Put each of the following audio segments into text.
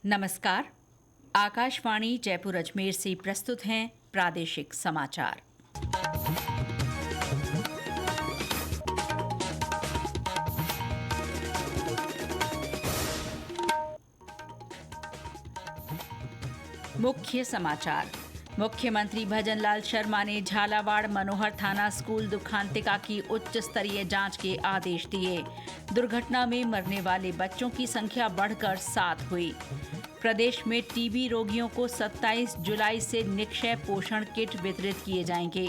नमस्कार। आकाशवाणी जयपुर अजमेर से प्रस्तुत हैं प्रादेशिक समाचार। मुख्य समाचार। मुख्यमंत्री भजनलाल शर्मा ने झालावाड़ मनोहर थाना स्कूल दुखांतिका की उच्च स्तरीय जांच के आदेश दिए। दुर्घटना में मरने वाले बच्चों की संख्या बढ़कर 7 हुई। प्रदेश में टीबी रोगियों को 27 जुलाई से निक्षय पोषण किट वितरित किए जाएंगे।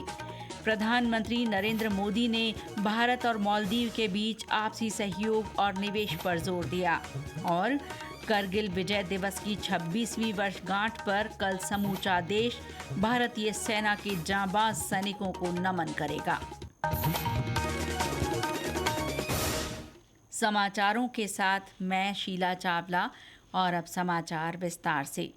प्रधानमंत्री नरेंद्र मोदी ने भारत और मालदीव के बीच आपसी सहयोग और निवेश पर जोर दिया। और करगिल विजय दिवस की 26वीं वर्षगांठ पर कल समूचा देश भारतीय सेना के जांबाज सैनिकों को नमन करेगा। समाचारों के साथ मैं शीला चावला। और अब समाचार विस्तार से।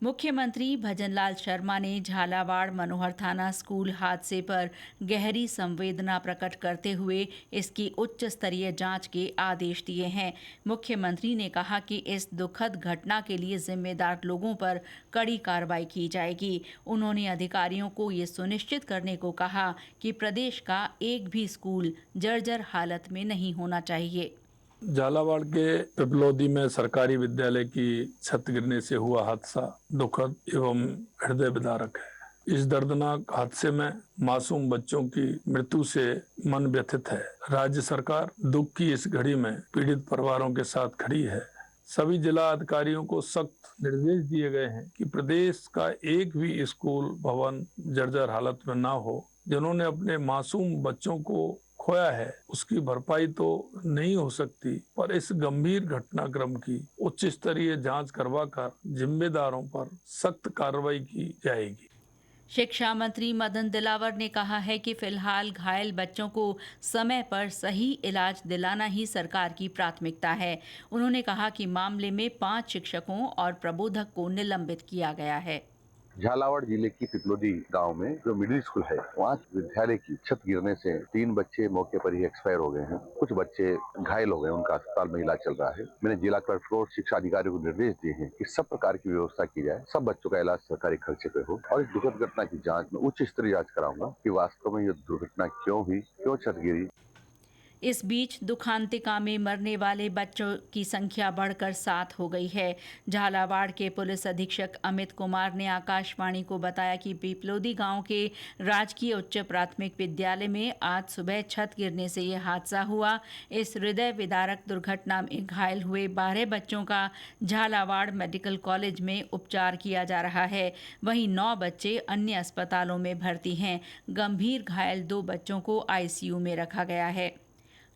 मुख्यमंत्री भजनलाल शर्मा ने झालावाड़ मनोहर थाना स्कूल हादसे पर गहरी संवेदना प्रकट करते हुए इसकी उच्च स्तरीय जांच के आदेश दिए हैं। मुख्यमंत्री ने कहा कि इस दुखद घटना के लिए जिम्मेदार लोगों पर कड़ी कार्रवाई की जाएगी। उन्होंने अधिकारियों को ये सुनिश्चित करने को कहा कि प्रदेश का एक भी स्कूल जर्जर हालत में नहीं होना चाहिए। झालावाड़ के पिपलौदी में सरकारी विद्यालय की छत गिरने से हुआ हादसा दुखद एवं हृदय विदारक है। इस दर्दनाक हादसे में मासूम बच्चों की मृत्यु से मन व्यथित है। राज्य सरकार दुख की इस घड़ी में पीड़ित परिवारों के साथ खड़ी है। सभी जिला अधिकारियों को सख्त निर्देश दिए गए हैं कि प्रदेश का एक भी स्कूल भवन जर्जर हालत में ना हो। जिन्होंने अपने मासूम बच्चों को खोया है उसकी भरपाई तो नहीं हो सकती, पर इस गंभीर घटनाक्रम की उच्च स्तरीय जांच करवाकर जिम्मेदारों पर सख्त कार्रवाई की जाएगी। शिक्षा मंत्री मदन दिलावर ने कहा है कि फिलहाल घायल बच्चों को समय पर सही इलाज दिलाना ही सरकार की प्राथमिकता है। उन्होंने कहा कि मामले में 5 शिक्षकों और प्रबोधक को निलंबित किया गया है। झालावाड़ जिले की पिपलौदी गांव में जो मिडिल स्कूल है, वहाँ विद्यालय की छत गिरने से 3 बच्चे मौके पर ही एक्सपायर हो गए हैं। कुछ बच्चे घायल हो गए, उनका अस्पताल में इलाज चल रहा है। मैंने जिला कलेक्टर और शिक्षा अधिकारियों को निर्देश दिए हैं कि सब प्रकार की व्यवस्था की जाए, सब बच्चों का इलाज सरकारी खर्चे पे हो। और इस दुखद घटना की जांच में उच्च स्तरीय जांच कराऊंगा कि वास्तव में ये दुर्घटना क्यों हुई, क्यों छत गिरी। इस बीच दुखांतिका में मरने वाले बच्चों की संख्या बढ़कर 7 हो गई है। झालावाड़ के पुलिस अधीक्षक अमित कुमार ने आकाशवाणी को बताया कि पिपलौदी गांव के राजकीय उच्च प्राथमिक विद्यालय में आज सुबह छत गिरने से यह हादसा हुआ। इस हृदय विदारक दुर्घटना में घायल हुए 12 बच्चों का झालावाड़ मेडिकल कॉलेज में उपचार किया जा रहा है। वहीं 9 बच्चे अन्य अस्पतालों में भर्ती हैं। गंभीर घायल 2 बच्चों को आईसीयू में रखा गया है।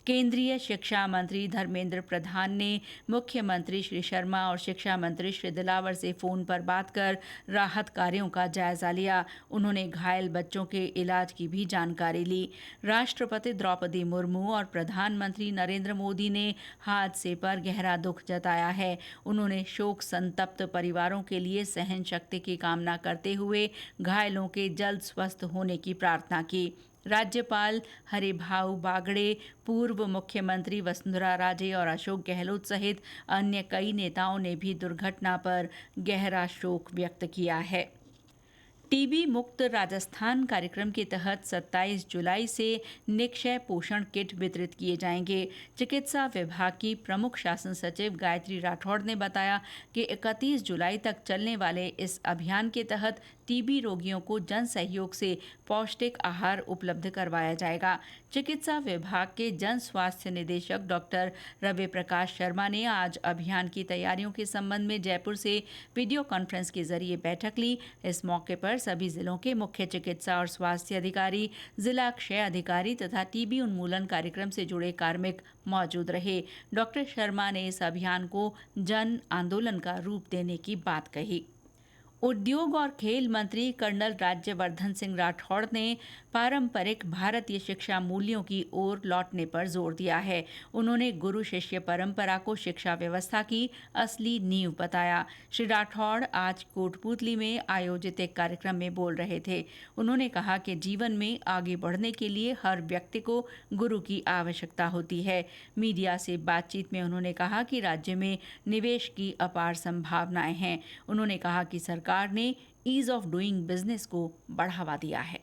केंद्रीय शिक्षा मंत्री धर्मेंद्र प्रधान ने मुख्यमंत्री श्री शर्मा और शिक्षा मंत्री श्री दिलावर से फोन पर बात कर राहत कार्यों का जायजा लिया। उन्होंने घायल बच्चों के इलाज की भी जानकारी ली। राष्ट्रपति द्रौपदी मुर्मू और प्रधानमंत्री नरेंद्र मोदी ने हादसे पर गहरा दुख जताया है। उन्होंने शोक संतप्त परिवारों के लिए सहन शक्ति की कामना करते हुए घायलों के जल्द स्वस्थ होने की प्रार्थना की। राज्यपाल हरिभाऊ बागड़े, पूर्व मुख्यमंत्री वसुंधरा राजे और अशोक गहलोत सहित अन्य कई नेताओं ने भी दुर्घटना पर गहरा शोक व्यक्त किया है। टीबी मुक्त राजस्थान कार्यक्रम के तहत 27 जुलाई से निक्षय पोषण किट वितरित किए जाएंगे। चिकित्सा विभाग की प्रमुख शासन सचिव गायत्री राठौड़ ने बताया कि 31 जुलाई तक चलने वाले इस अभियान के तहत टीबी रोगियों को जन सहयोग से पौष्टिक आहार उपलब्ध करवाया जाएगा। चिकित्सा विभाग के जन स्वास्थ्य निदेशक डॉक्टर रवि प्रकाश शर्मा ने आज अभियान की तैयारियों के संबंध में जयपुर से वीडियो कॉन्फ्रेंस के जरिए बैठक ली। इस मौके पर सभी जिलों के मुख्य चिकित्सा और स्वास्थ्य अधिकारी, जिला क्षय अधिकारी तथा टीबी उन्मूलन कार्यक्रम से जुड़े कार्मिक मौजूद रहे। डॉक्टर शर्मा ने इस अभियान को जन आंदोलन का रूप देने की बात कही। उद्योग और खेल मंत्री कर्नल राज्यवर्धन सिंह राठौड़ ने पारंपरिक भारतीय शिक्षा मूल्यों की ओर लौटने पर जोर दिया है। उन्होंने गुरु शिष्य परंपरा को शिक्षा व्यवस्था की असली नींव बताया। श्री राठौड़ आज कोटपूतली में आयोजित एक कार्यक्रम में बोल रहे थे। उन्होंने कहा कि जीवन में आगे बढ़ने के लिए हर व्यक्ति को गुरु की आवश्यकता होती है। मीडिया से बातचीत में उन्होंने कहा कि राज्य में निवेश की अपार संभावनाएं हैं। उन्होंने कहा कि सरकार ने ईज ऑफ डूइंग बिजनेस को बढ़ावा दिया है।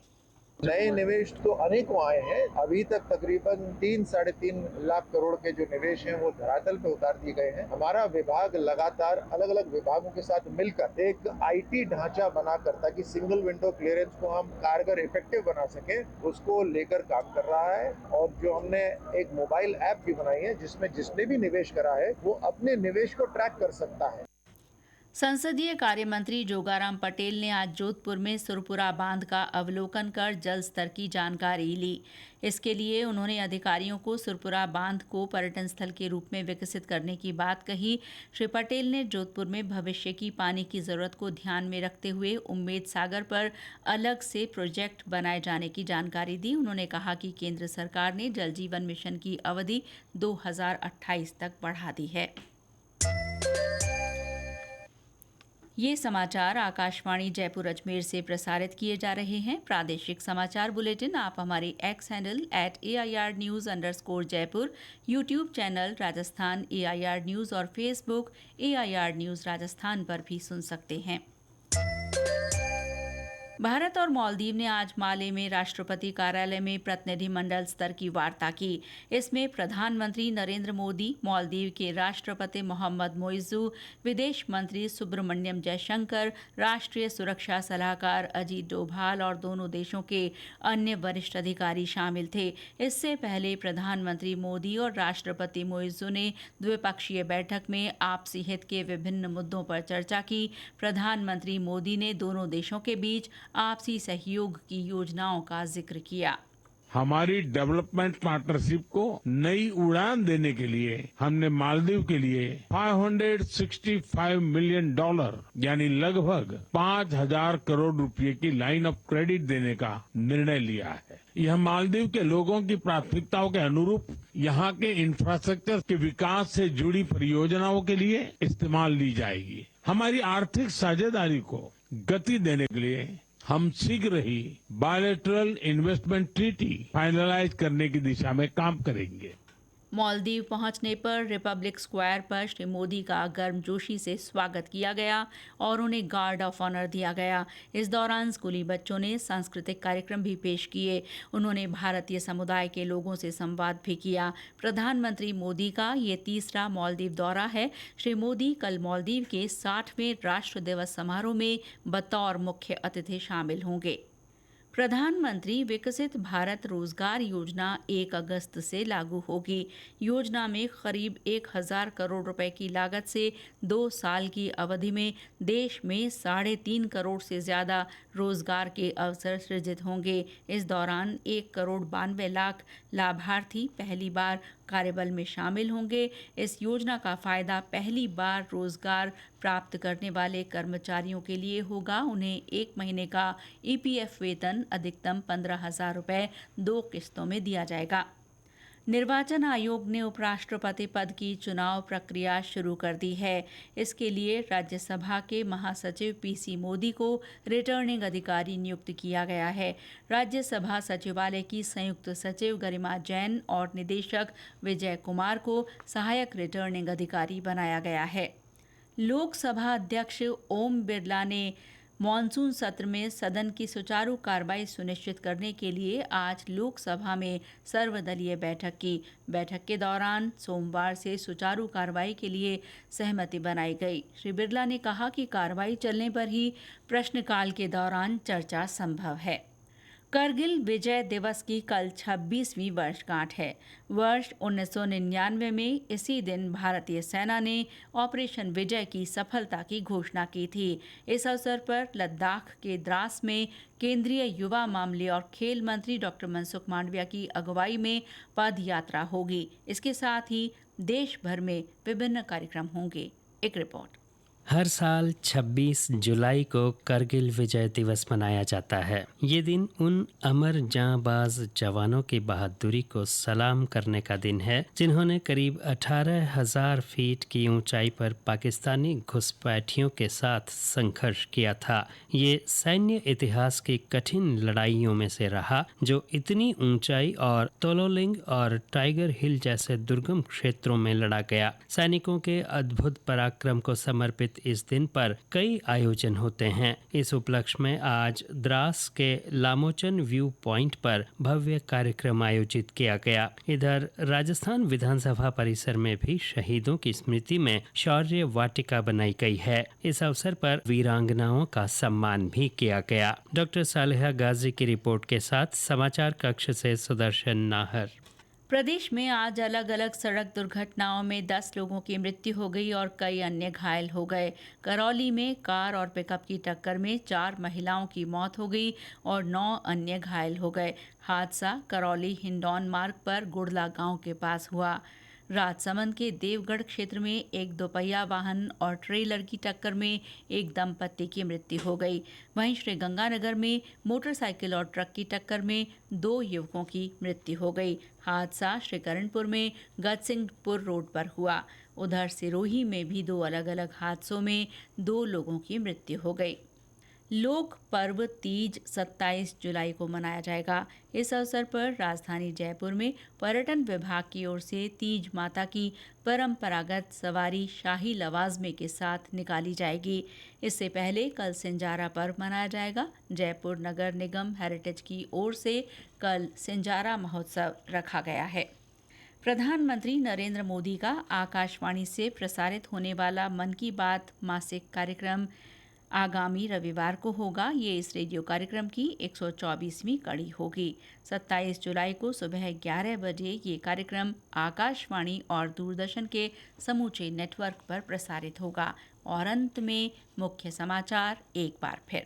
नए निवेश तो अनेकों आए हैं। अभी तक तकरीबन 3-3.5 लाख करोड़ के जो निवेश हैं वो धरातल पे उतार दिए गए हैं। हमारा विभाग लगातार अलग अलग विभागों के साथ मिलकर एक आईटी ढांचा बनाकर ताकि सिंगल विंडो क्लियरेंस को हम कारगर इफेक्टिव बना सके, उसको लेकर काम कर रहा है। और जो हमने एक मोबाइल ऐप भी बनाई है जिसमें जिसने भी निवेश करा है वो अपने निवेश को ट्रैक कर सकता है। संसदीय कार्य मंत्री जोगाराम पटेल ने आज जोधपुर में सुरपुरा बांध का अवलोकन कर जल स्तर की जानकारी ली। इसके लिए उन्होंने अधिकारियों को सुरपुरा बांध को पर्यटन स्थल के रूप में विकसित करने की बात कही। श्री पटेल ने जोधपुर में भविष्य की पानी की जरूरत को ध्यान में रखते हुए उम्मेद सागर पर अलग से प्रोजेक्ट बनाए जाने की जानकारी दी। उन्होंने कहा कि केंद्र सरकार ने जल जीवन मिशन की अवधि 2028 तक बढ़ा दी है। ये समाचार आकाशवाणी जयपुर अजमेर से प्रसारित किए जा रहे हैं। प्रादेशिक समाचार बुलेटिन आप हमारे एक्स हैंडल @AIRnews_जयपुर, YouTube channel Rajasthan AIR news और फेसबुक AIR न्यूज़ राजस्थान पर भी सुन सकते हैं। भारत और मालदीव ने आज माले में राष्ट्रपति कार्यालय में प्रतिनिधिमंडल स्तर की वार्ता की। इसमें प्रधानमंत्री नरेंद्र मोदी, मालदीव के राष्ट्रपति मोहम्मद मोइज़ू, विदेश मंत्री सुब्रमण्यम जयशंकर, राष्ट्रीय सुरक्षा सलाहकार अजीत डोभाल और दोनों देशों के अन्य वरिष्ठ अधिकारी शामिल थे। इससे पहले प्रधानमंत्री मोदी और राष्ट्रपति मोइज़ू ने द्विपक्षीय बैठक में आपसी हित के विभिन्न मुद्दों पर चर्चा की। प्रधानमंत्री मोदी ने दोनों देशों के बीच आपसी सहयोग की योजनाओं का जिक्र किया। हमारी डेवलपमेंट पार्टनरशिप को नई उड़ान देने के लिए हमने मालदीव के लिए $565 मिलियन यानी लगभग 5,000 करोड़ रुपए की लाइन ऑफ क्रेडिट देने का निर्णय लिया है। यह मालदीव के लोगों की प्राथमिकताओं के अनुरूप यहाँ के इंफ्रास्ट्रक्चर के विकास से जुड़ी परियोजनाओं के लिए इस्तेमाल ली जाएगी। हमारी आर्थिक साझेदारी को गति देने के लिए हम शीघ्र ही बायलैटरल इन्वेस्टमेंट ट्रीटी फाइनलाइज करने की दिशा में काम करेंगे। मालदीव पहुंचने पर रिपब्लिक स्क्वायर पर श्री मोदी का गर्मजोशी से स्वागत किया गया और उन्हें गार्ड ऑफ ऑनर दिया गया। इस दौरान स्कूली बच्चों ने सांस्कृतिक कार्यक्रम भी पेश किए। उन्होंने भारतीय समुदाय के लोगों से संवाद भी किया। प्रधानमंत्री मोदी का ये तीसरा मालदीव दौरा है। श्री मोदी कल मालदीव के 60वें राष्ट्र दिवस समारोह में बतौर मुख्य अतिथि शामिल होंगे। प्रधानमंत्री विकसित भारत रोजगार योजना 1 अगस्त से लागू होगी। योजना में करीब 1,000 करोड़ रुपए की लागत से 2 साल की अवधि में देश में 3.5 करोड़ से ज्यादा रोजगार के अवसर सृजित होंगे। इस दौरान 1,92 लाख लाभार्थी पहली बार कार्यबल में शामिल होंगे। इस योजना का फायदा पहली बार रोजगार प्राप्त करने वाले कर्मचारियों के लिए होगा। उन्हें 1 महीने का EPF वेतन अधिकतम 15,000 रुपए 2 किस्तों में दिया जाएगा। निर्वाचन आयोग ने उपराष्ट्रपति पद की चुनाव प्रक्रिया शुरू कर दी है। इसके लिए राज्यसभा के महासचिव PC मोदी को रिटर्निंग अधिकारी नियुक्त किया गया है। राज्यसभा सचिवालय की संयुक्त सचिव गरिमा जैन और निदेशक विजय कुमार को सहायक रिटर्निंग अधिकारी बनाया गया है। लोकसभा अध्यक्ष ओम बिरला ने मॉनसून सत्र में सदन की सुचारू कार्रवाई सुनिश्चित करने के लिए आज लोकसभा में सर्वदलीय बैठक की। बैठक के दौरान सोमवार से सुचारू कार्रवाई के लिए सहमति बनाई गई। श्री बिरला ने कहा कि कार्रवाई चलने पर ही प्रश्नकाल के दौरान चर्चा संभव है। करगिल विजय दिवस की कल 26वीं वर्षगांठ है। वर्ष 1999 में इसी दिन भारतीय सेना ने ऑपरेशन विजय की सफलता की घोषणा की थी। इस अवसर पर लद्दाख के द्रास में केंद्रीय युवा मामले और खेल मंत्री डॉक्टर मनसुख मांडविया की अगुवाई में पद यात्रा होगी। इसके साथ ही देश भर में विभिन्न कार्यक्रम होंगे। एक रिपोर्ट। हर साल 26 जुलाई को करगिल विजय दिवस मनाया जाता है। ये दिन उन अमर जांबाज जवानों की बहादुरी को सलाम करने का दिन है जिन्होंने करीब 18,000 फीट की ऊंचाई पर पाकिस्तानी घुसपैठियों के साथ संघर्ष किया था। ये सैन्य इतिहास की कठिन लड़ाइयों में से रहा जो इतनी ऊंचाई और तोलोलिंग और टाइगर हिल जैसे दुर्गम क्षेत्रों में लड़ा गया। सैनिकों के अद्भुत पराक्रम को समर्पित इस दिन पर कई आयोजन होते हैं। इस उपलक्ष्य में आज द्रास के लामोचन व्यू पॉइंट पर भव्य कार्यक्रम आयोजित किया गया। इधर राजस्थान विधानसभा परिसर में भी शहीदों की स्मृति में शौर्य वाटिका बनाई गई है। इस अवसर पर वीरांगनाओं का सम्मान भी किया गया। डॉक्टर सालेहा गाजी की रिपोर्ट के साथ समाचार कक्ष से सुदर्शन नाहर। प्रदेश में आज अलग अलग सड़क दुर्घटनाओं में 10 लोगों की मृत्यु हो गई और कई अन्य घायल हो गए। करौली में कार और पिकअप की टक्कर में 4 महिलाओं की मौत हो गई और 9 अन्य घायल हो गए। हादसा करौली हिंडौन मार्ग पर गुड़ला गांव के पास हुआ। राजसमंद के देवगढ़ क्षेत्र में एक दोपहिया वाहन और ट्रेलर की टक्कर में एक दंपत्ति की मृत्यु हो गई। वहीं श्रीगंगानगर में मोटरसाइकिल और ट्रक की टक्कर में 2 युवकों की मृत्यु हो गई। हादसा श्रीकरणपुर में गजसिंहपुर रोड पर हुआ। उधर सिरोही में भी 2 अलग अलग हादसों में 2 लोगों की मृत्यु हो गई। लोक पर्व तीज 27 जुलाई को मनाया जाएगा। इस अवसर पर राजधानी जयपुर में पर्यटन विभाग की ओर से तीज माता की परंपरागत सवारी शाही लवाजमे के साथ निकाली जाएगी। इससे पहले कल सिंजारा पर्व मनाया जाएगा। जयपुर नगर निगम हेरिटेज की ओर से कल सिंजारा महोत्सव रखा गया है। प्रधानमंत्री नरेंद्र मोदी का आकाशवाणी से प्रसारित होने वाला मन की बात मासिक कार्यक्रम आगामी रविवार को होगा। ये इस रेडियो कार्यक्रम की 124वीं कड़ी होगी। 27 जुलाई को सुबह 11 बजे ये कार्यक्रम आकाशवाणी और दूरदर्शन के समूचे नेटवर्क पर प्रसारित होगा। और अंत में मुख्य समाचार एक बार फिर।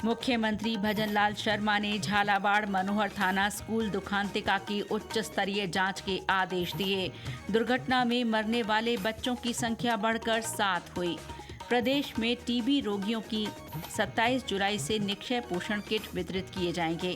मुख्यमंत्री भजनलाल शर्मा ने झालावाड़ मनोहर थाना स्कूल दुखांतिका की उच्च स्तरीय जांच के आदेश दिए। दुर्घटना में मरने वाले बच्चों की संख्या बढ़कर 7 हुई। प्रदेश में टीबी रोगियों की 27 जुलाई से निक्षय पोषण किट वितरित किए जाएंगे।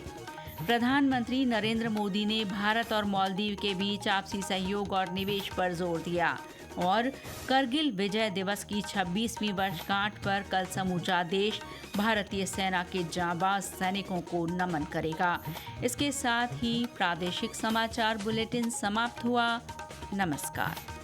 प्रधानमंत्री नरेंद्र मोदी ने भारत और मालदीव के बीच आपसी सहयोग और निवेश पर जोर दिया। और करगिल विजय दिवस की 26वीं वर्षगांठ पर कल समूचा देश भारतीय सेना के जांबाज सैनिकों को नमन करेगा। इसके साथ ही प्रादेशिक समाचार बुलेटिन समाप्त हुआ। नमस्कार।